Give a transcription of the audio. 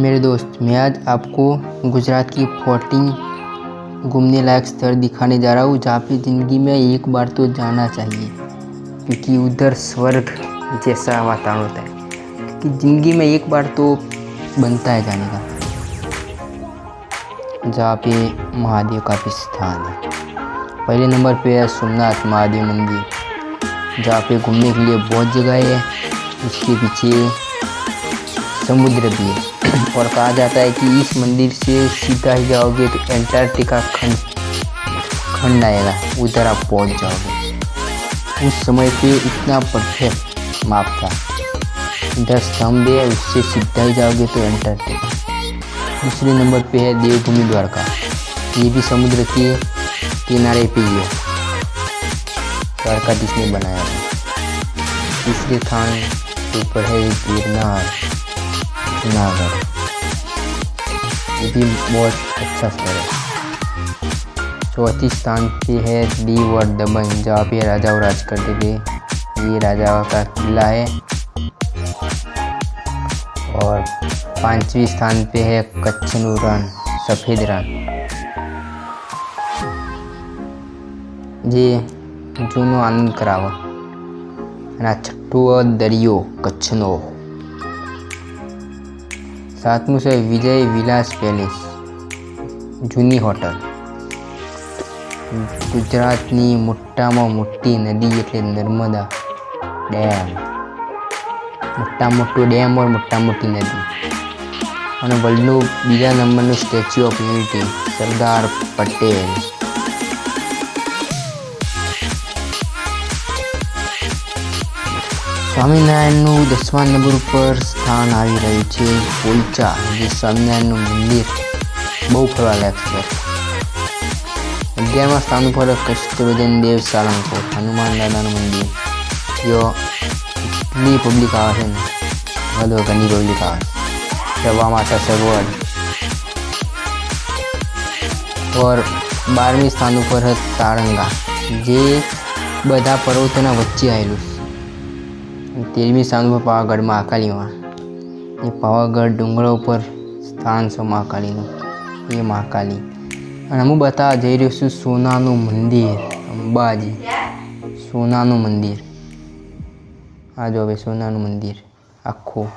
मेरे दोस्त, मैं आज आपको गुजरात की 14 घूमने लायक स्थल दिखाने जा रहा हूँ जहाँ पे ज़िंदगी में एक बार तो जाना चाहिए, क्योंकि उधर स्वर्ग जैसा वातावरण होता है। क्योंकि ज़िंदगी में एक बार तो बनता है जाने का, जहाँ पे महादेव का भी स्थान है। पहले नंबर पे है सोमनाथ महादेव मंदिर, जहाँ पे घूमने के लिए बहुत जगह है। उसके पीछे समुद्र भी है और कहा जाता है कि इस मंदिर से सीधा ही जाओगे तो एंटार्क्टिका खंड आएगा, उधर आप पहुंच जाओगे। उस समय पे इतना परफेक्ट माप था। 10 स्तंभ है, उससे सीधा ही जाओगे तो एंटार्क्टिका। दूसरे नंबर पे है देवभूमि द्वारका, ये भी समुद्र के किनारे पे ही है, द्वारकाधीश ने बनाया है। तीसरे स्थान के ऊपर है गिरनार जूनागढ़, ये भी बहुत अच्छा स्थल है। चौथी स्थान पे है दीव और दमन, जहाँ पे राजा राज करते थे, ये राजा का किला है। और 5वें स्थान पे है कच्छનું रण, सफ़ेद रण, ये जूनो आनंद करावा। અને 6ઠો દરિયો કચ્છનો। 7મું છે વિજય વિલાસ પેલેસ, જૂની હોટલ। ગુજરાતની મોટામાં મોટી નદી એટલે નર્મદા ડેમ, મોટા મોટો ડેમ और મોટા મોટી નદી। અને વર્લ્ડનું બીજા નંબરનું statue of unity, Sardar Patel. સ્વામિનારાયણનું 10મા નંબર ઉપર સ્થાન આવી રહ્યું છે પોઈચા, જે સ્વામિનારાયણનું મંદિર બહુ ફરવાલાયક છે। 11મા સ્થાન ઉપર કષ્ટભંજન દેવ સાળંગપુર, હનુમાન દાદાનું મંદિર। જો એટલી પબ્લિક આવે છે ને, હદ વગરની પબ્લિક આવે, જવા માટે સગવડ। और 12મી સ્થાન ઉપર है તારંગા, જે બધા પર્વતોના વચ્ચે આવેલું છે। 13મી સ્થાન પર પાવાગઢ મહાકાલીમાં, એ પાવાગઢ ડુંગરા ઉપર સ્થાન છે મહાકાલીનું, એ મહાકાલી। અને હું બતાવવા જઈ રહ્યો છું સોનાનું મંદિર, અંબાજી સોનાનું મંદિર। આ જો હવે સોનાનું મંદિર આખું